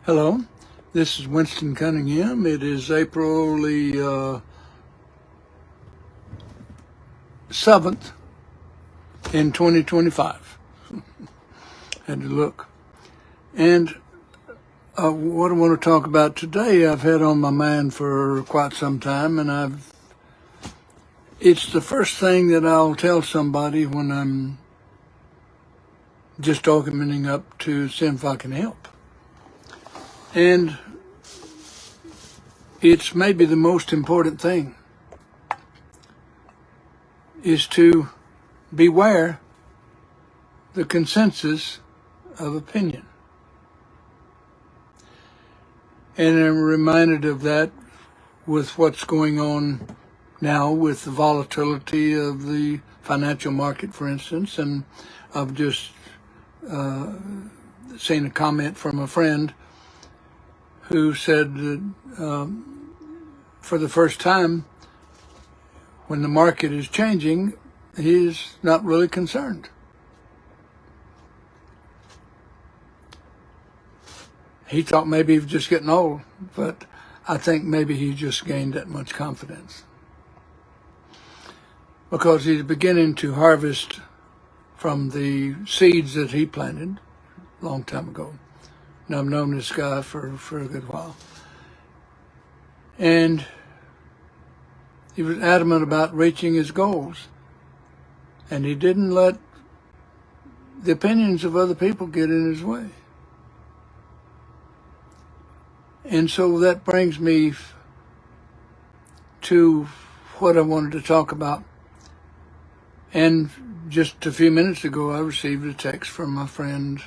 Hello, this is Winston Cunningham. It is April the 7th in 2025. Had to look. And what I want to talk about today, I've had on my mind for quite some time, and it's the first thing that I'll tell somebody when I'm just opening up to see if I can help. And it's maybe the most important thing is to beware the consensus of opinion. And I'm reminded of that with what's going on now with the volatility of the financial market, for instance. And I've just seen a comment from a friend who said that for the first time, when the market is changing, he's not really concerned. He thought maybe he was just getting old, but I think maybe he just gained that much confidence because he's beginning to harvest from the seeds that he planted a long time ago. And I've known this guy for a good while. And he was adamant about reaching his goals. And he didn't let the opinions of other people get in his way. And so that brings me to what I wanted to talk about. And just a few minutes ago, I received a text from my friend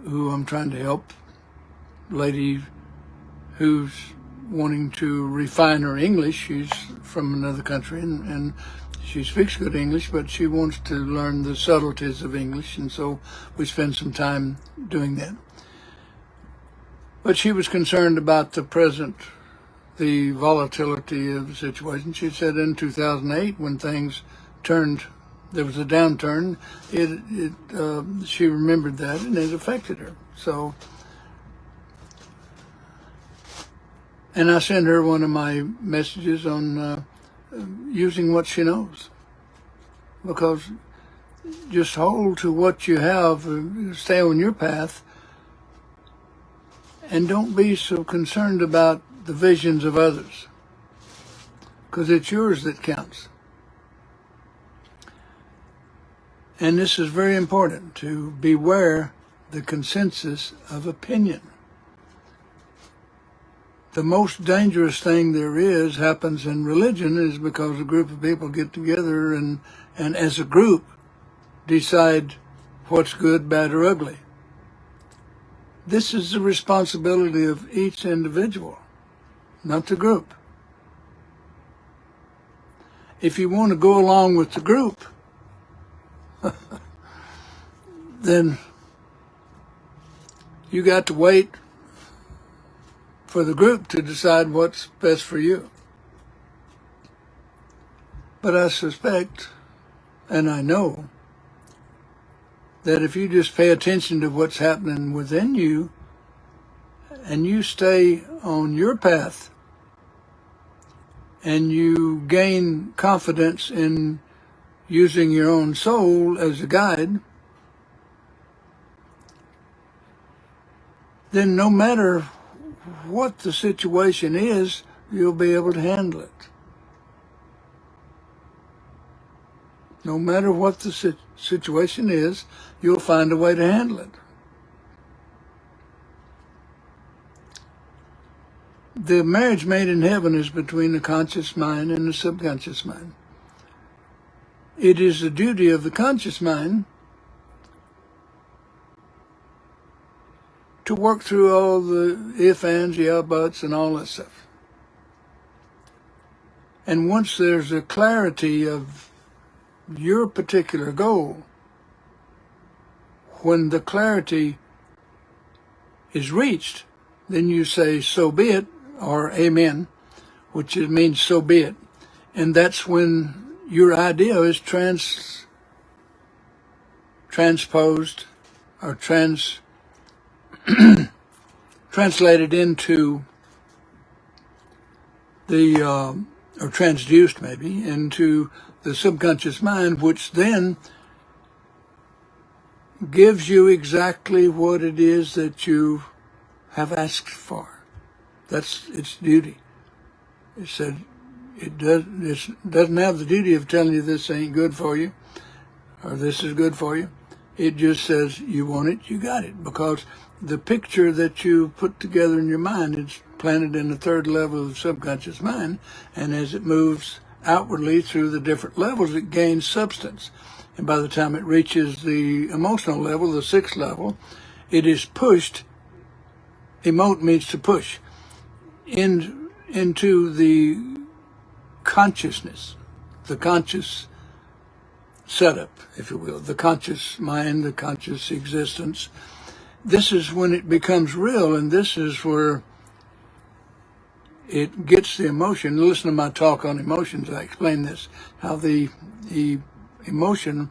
who I'm trying to help, lady who's wanting to refine her English. She's from another country and she speaks good English, but she wants to learn the subtleties of English, and so we spend some time doing that. But she was concerned about the volatility of the situation. She said in 2008, when things turned, there was a downturn, she remembered that and it affected her. So, and I sent her one of my messages on using what she knows, because just hold to what you have, stay on your path, and don't be so concerned about the visions of others, because it's yours that counts. And this is very important, to beware the consensus of opinion. The most dangerous thing there is happens in religion is because a group of people get together and as a group decide what's good, bad, or ugly. This is the responsibility of each individual, not the group. If you want to go along with the group, then you got to wait for the group to decide what's best for you. But I suspect, and I know, that if you just pay attention to what's happening within you and you stay on your path and you gain confidence in using your own soul as a guide, then no matter what the situation is, you'll be able to handle it. No matter what the situation is, you'll find a way to handle it. The marriage made in heaven is between the conscious mind and the subconscious mind. It is the duty of the conscious mind to work through all the if, ands, yeah, buts, and all that stuff. And once there's a clarity of your particular goal, when the clarity is reached, then you say, so be it, or amen, which means so be it. And that's when your idea is transposed or translated into the, or transduced maybe, into the subconscious mind, which then gives you exactly what it is that you have asked for. That's its duty. It said it doesn't have the duty of telling you this ain't good for you or this is good for you. It just says you want it, you got it, because the picture that you put together in your mind is planted in the third level of the subconscious mind, and as it moves outwardly through the different levels, it gains substance. And by the time it reaches the emotional level, the sixth level, it is pushed, emote means to push, into the consciousness, the conscious setup, if you will, the conscious mind, the conscious existence. This is when it becomes real, and this is where it gets the emotion. Listen to my talk on emotions. I explain this, how the emotion,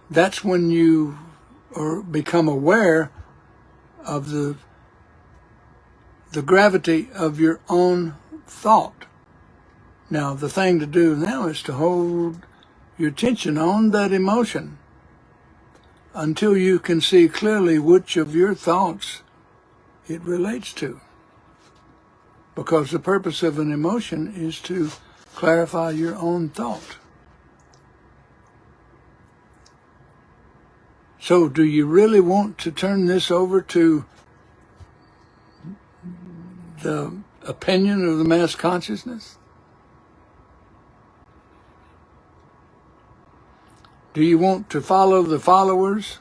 that's when you become aware of the gravity of your own thought. Now, the thing to do now is to hold your attention on that emotion until you can see clearly which of your thoughts it relates to. Because the purpose of an emotion is to clarify your own thought. So do you really want to turn this over to the opinion of the mass consciousness? Do you want to follow the followers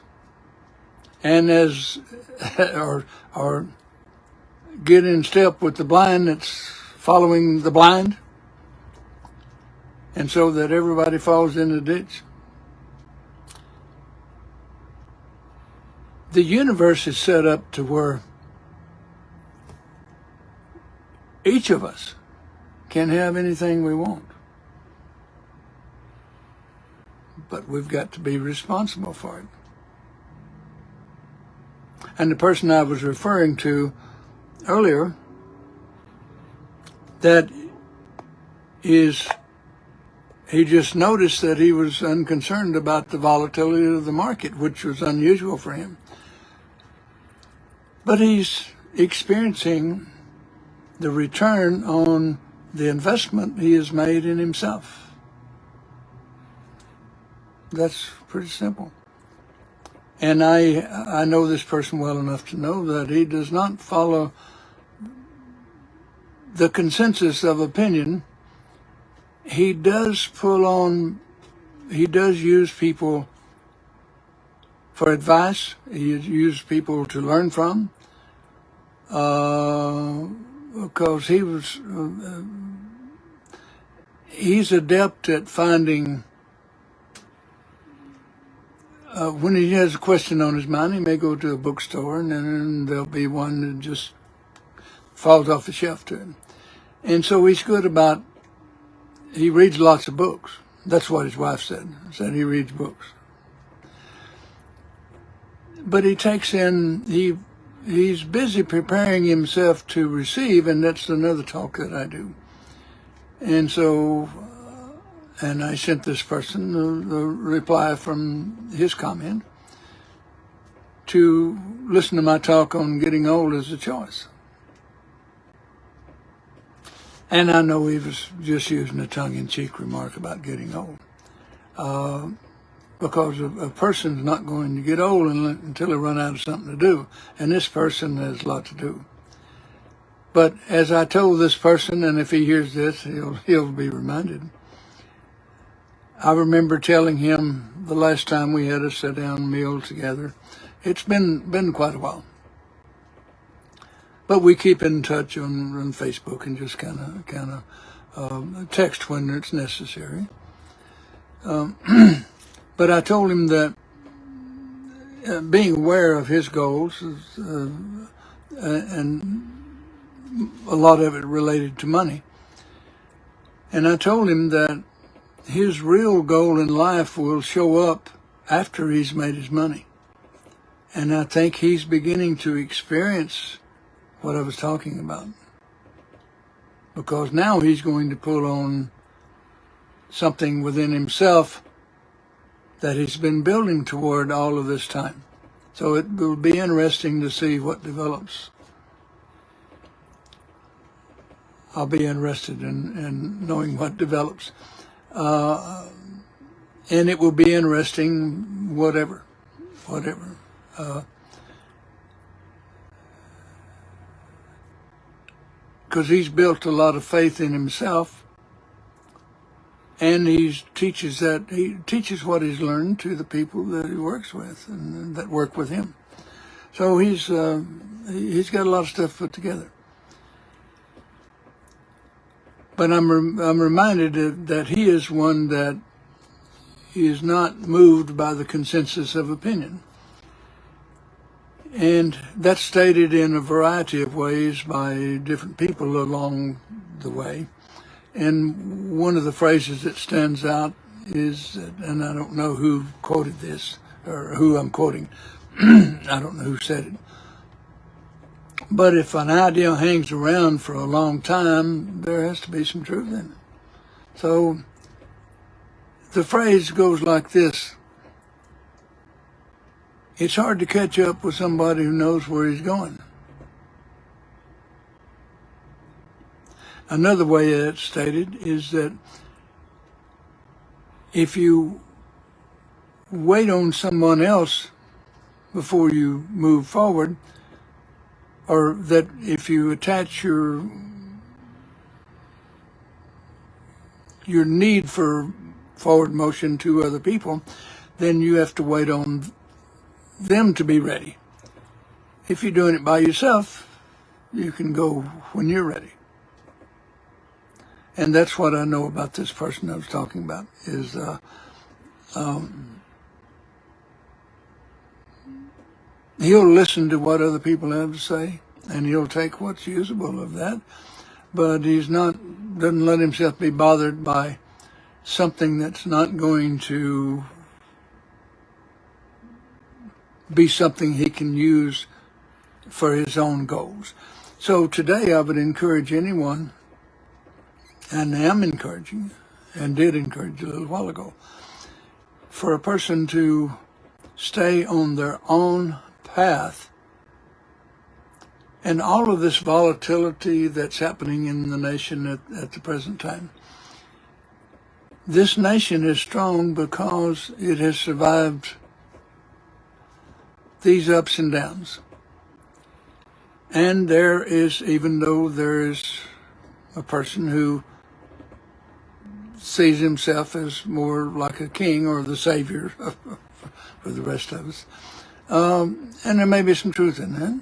and or get in step with the blind that's following the blind, and so that everybody falls in the ditch? The universe is set up to where each of us can have anything we want. But we've got to be responsible for it. And the person I was referring to earlier, that is, he just noticed that he was unconcerned about the volatility of the market, which was unusual for him. But he's experiencing the return on the investment he has made in himself. That's pretty simple. And I know this person well enough to know that he does not follow the consensus of opinion. He does use people for advice. He uses people to learn from, because he's adept at finding. When he has a question on his mind, he may go to a bookstore, and then there'll be one that just falls off the shelf to him. And so he's good about, he reads lots of books. That's what his wife said he reads books. But he takes in, he's busy preparing himself to receive, and that's another talk that I do. And so, and I sent this person the reply from his comment to listen to my talk on getting old as a choice. And I know he was just using a tongue-in-cheek remark about getting old. Because a person's not going to get old until they run out of something to do. And this person has a lot to do. But as I told this person, and if he hears this, he'll be reminded. I remember telling him the last time we had a sit-down meal together. It's been quite a while. But we keep in touch on Facebook and just kind of text when it's necessary. But I told him that being aware of his goals, and a lot of it related to money. And I told him that his real goal in life will show up after he's made his money. And I think he's beginning to experience what I was talking about. Because now he's going to pull on something within himself that he's been building toward all of this time. So it will be interesting to see what develops. I'll be interested in knowing what develops. And it will be interesting, whatever. Because he's built a lot of faith in himself, and he teaches what he's learned to the people that he works with and that work with him. So he's got a lot of stuff put together. But I'm reminded that he is one that is not moved by the consensus of opinion. And that's stated in a variety of ways by different people along the way. And one of the phrases that stands out is, and I don't know who quoted this or who I'm quoting, I don't know who said it, but if an idea hangs around for a long time, there has to be some truth in it. So the phrase goes like this: it's hard to catch up with somebody who knows where he's going. Another way it's stated is that if you wait on someone else before you move forward, or that if you attach your need for forward motion to other people, then you have to wait on them to be ready. If you're doing it by yourself, you can go when you're ready. And that's what I know about this person I was talking about, is he'll listen to what other people have to say, and he'll take what's usable of that, but doesn't let himself be bothered by something that's not going to be something he can use for his own goals. So today I would encourage anyone, and am encouraging, and did encourage a little while ago, for a person to stay on their own path. And all of this volatility that's happening in the nation at the present time, this nation is strong because it has survived these ups and downs. And there is, even though there is a person who sees himself as more like a king or the savior for the rest of us, and there may be some truth in that.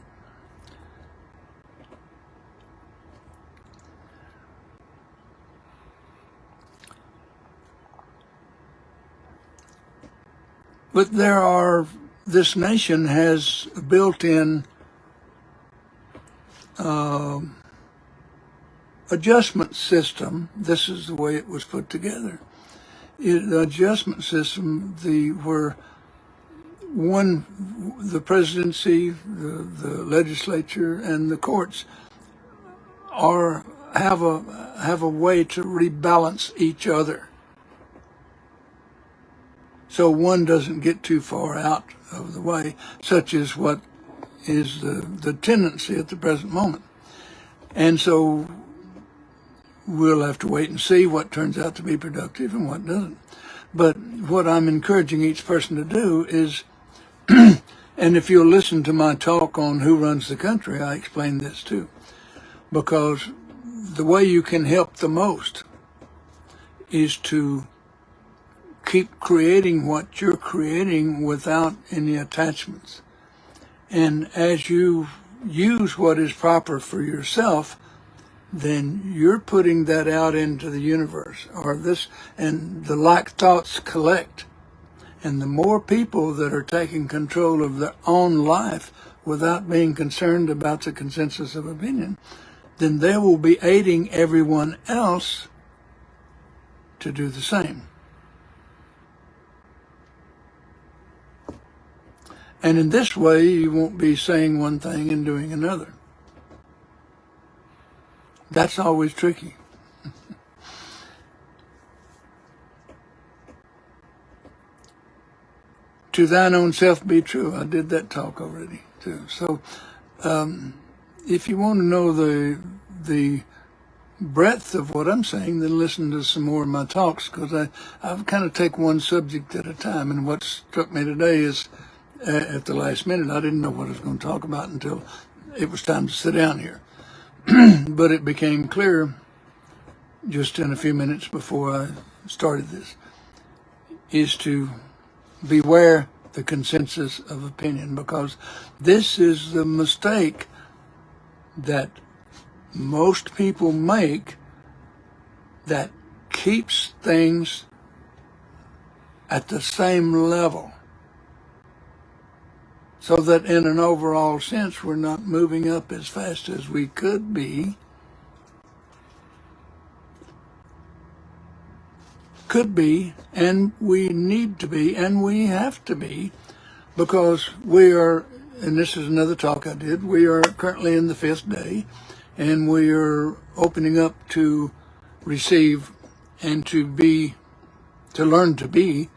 But this nation has a built-in adjustment system. This is the way it was put together. The adjustment system, where the presidency, the legislature, and the courts have a way to rebalance each other, so one doesn't get too far out of the way, such as what is the tendency at the present moment. And so we'll have to wait and see what turns out to be productive and what doesn't. But what I'm encouraging each person to do is, and if you'll listen to my talk on who runs the country, I explain this too, because the way you can help the most is to keep creating what you're creating without any attachments. And as you use what is proper for yourself, then you're putting that out into the universe, and the like thoughts collect. And the more people that are taking control of their own life without being concerned about the consensus of opinion, then they will be aiding everyone else to do the same. And in this way, you won't be saying one thing and doing another. That's always tricky. To thine own self be true. I did that talk already too. So if you want to know the breadth of what I'm saying, then listen to some more of my talks, because I kind of take one subject at a time. And what struck me today is at the last minute, I didn't know what I was going to talk about until it was time to sit down here. But it became clear just in a few minutes before I started this, is to beware the consensus of opinion, because this is the mistake that most people make that keeps things at the same level, so that in an overall sense we're not moving up as fast as we could be, and we need to be, and we have to be, because we are, and this is another talk I did, we are currently in the 5th day, and we are opening up to receive and to learn to be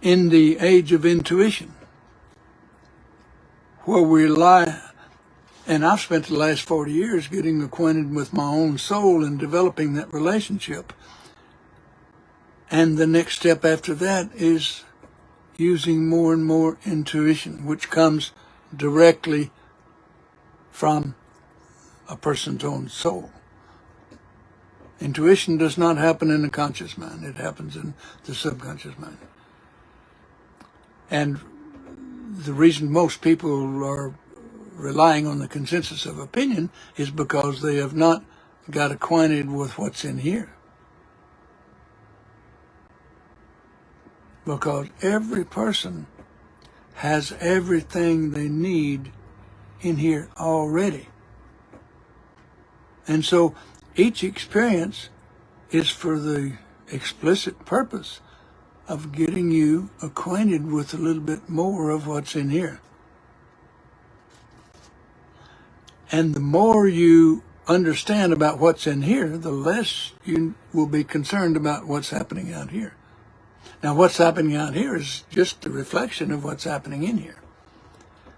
in the age of intuition, where we lie. And I've spent the last 40 years getting acquainted with my own soul and developing that relationship. And the next step after that is using more and more intuition, which comes directly from a person's own soul. Intuition does not happen in the conscious mind. It happens in the subconscious mind. And the reason most people are relying on the consensus of opinion is because they have not got acquainted with what's in here. Because every person has everything they need in here already. And so each experience is for the explicit purpose of getting you acquainted with a little bit more of what's in here. And the more you understand about what's in here, the less you will be concerned about what's happening out here. Now, what's happening out here is just the reflection of what's happening in here.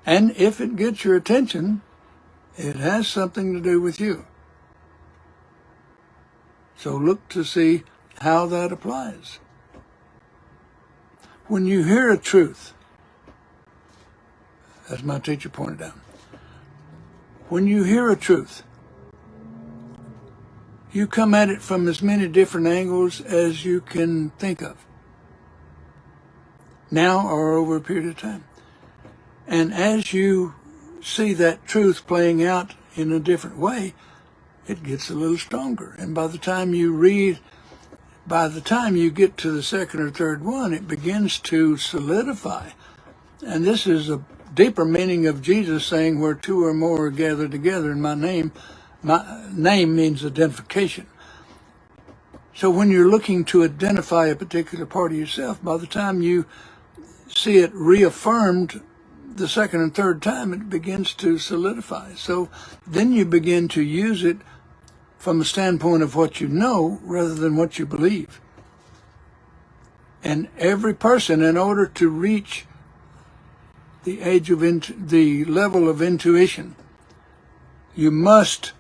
And if it gets your attention, it has something to do with you. So look to see how that applies. When you hear a truth, as my teacher pointed out, when you hear a truth, you come at it from as many different angles as you can think of, now or over a period of time. And as you see that truth playing out in a different way, it gets a little stronger. And by the time you get to the second or third one, it begins to solidify. And this is a deeper meaning of Jesus saying, where two or more are gathered together in my name means identification. So when you're looking to identify a particular part of yourself, by the time you see it reaffirmed the second and third time, it begins to solidify. So then you begin to use it from a standpoint of what you know rather than what you believe. And every person, in order to reach the age of the level of intuition, you must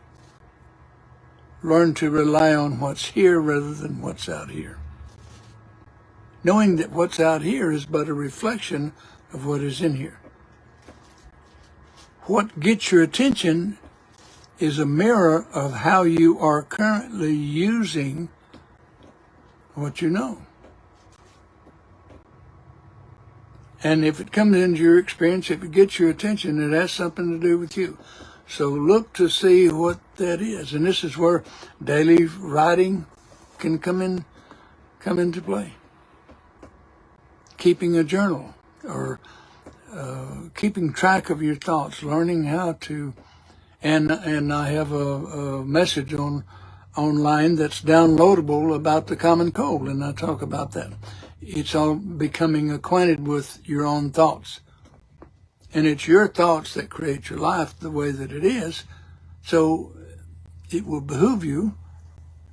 learn to rely on what's here rather than what's out here, knowing that what's out here is but a reflection of what is in here. What gets your attention is a mirror of how you are currently using what you know. And if it comes into your experience, if it gets your attention, it has something to do with you. So look to see what that is. And this is where daily writing can come into play. Keeping a journal, or keeping track of your thoughts, learning how to, and I have a message online that's downloadable about the common cold, and I talk about that. It's all becoming acquainted with your own thoughts. And it's your thoughts that create your life the way that it is. So it will behoove you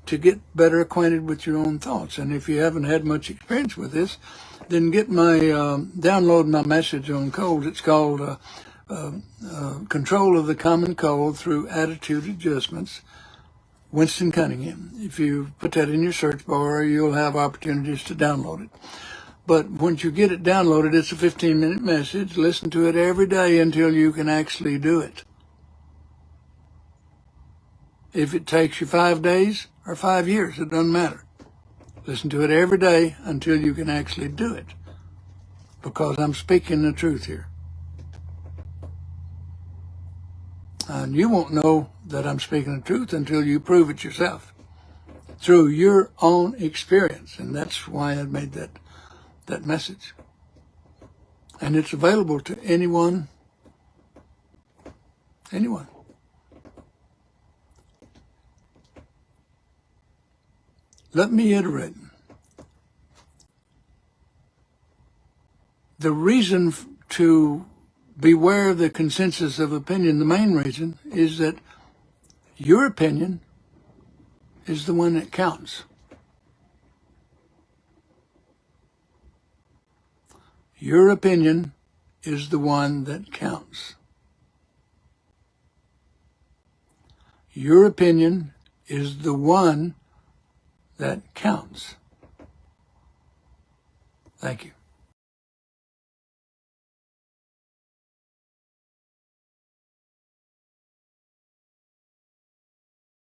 to get better acquainted with your own thoughts. And if you haven't had much experience with this, then get my, download my message on colds. It's called Control of the Common Cold Through Attitude Adjustments, Winston Cunningham. If you put that in your search bar, you'll have opportunities to download it. But once you get it downloaded, it's a 15-minute message. Listen to it every day until you can actually do it. If it takes you 5 days or 5 years, it doesn't matter. Listen to it every day until you can actually do it, because I'm speaking the truth here. And you won't know that I'm speaking the truth until you prove it yourself through your own experience. And that's why I made that message. And it's available to anyone. Let me iterate. The reason to beware of the consensus of opinion, the main reason, is that your opinion is the one that counts. Your opinion is the one that counts. Your opinion is the one that counts. Thank you.